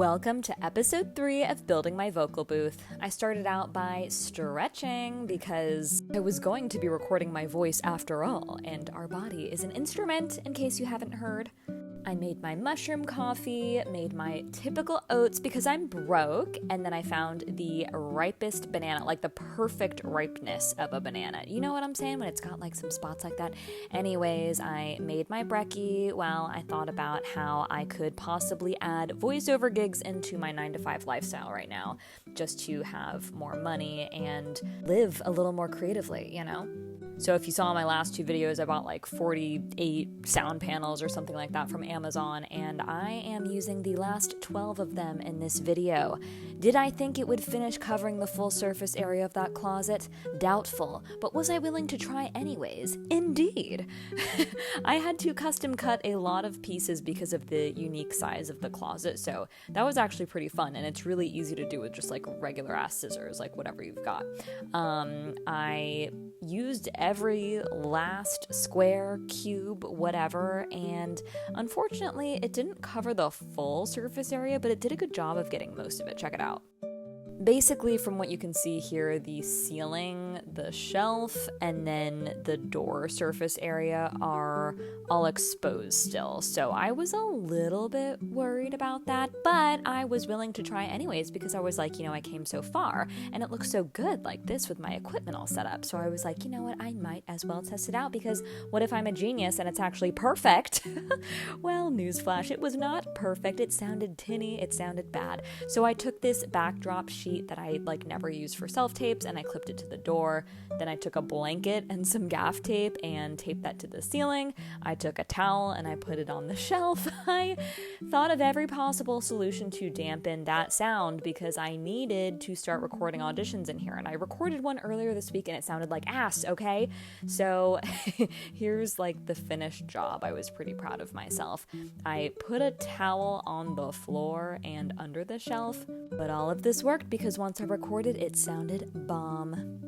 Welcome to episode 3 of Building My Vocal Booth. I started out by stretching because I was going to be recording my voice after all, and our body is an instrument, in case you haven't heard. I made my mushroom coffee, made my typical oats because I'm broke, and then I found the ripest banana, like the perfect ripeness of a banana. You know what I'm saying? When it's got like some spots like that. Anyways, I made my brekkie while I thought about how I could possibly add voiceover gigs into my 9-to-5 lifestyle right now, just to have more money and live a little more creatively, you know? So if you saw my last 2 videos, I bought like 48 sound panels or something like that from Amazon, and I am using the last 12 of them in this video. Did I think it would finish covering the full surface area of that closet? Doubtful, but was I willing to try anyways? Indeed. I had to custom cut a lot of pieces because of the unique size of the closet, so that was actually pretty fun, and it's really easy to do with just like regular ass scissors, like whatever you've got. I used every last square, cube, whatever, and unfortunately it didn't cover the full surface area, but it did a good job of getting most of it. Check it out. Basically, from what you can see here, the ceiling, the shelf, and then the door surface area are all exposed still. So I was a little bit worried about that, but I was willing to try anyways because I was like, I came so far and it looks so good like this with my equipment all set up. So I was like, you know what, I might as well test it out because what if I'm a genius and it's actually perfect? Well, newsflash, it was not perfect. It sounded tinny, it sounded bad. So I took this backdrop sheet that I never used for self-tapes and I clipped it to the door. Then I took a blanket and some gaff tape and taped that to the ceiling. I took a towel and I put it on the shelf. I thought of every possible solution to dampen that sound because I needed to start recording auditions in here, and I recorded one earlier this week and it sounded like ass, okay? So here's the finished job. I was pretty proud of myself. I put a towel on the floor and under the shelf, but all of this worked because once I recorded, it sounded bomb.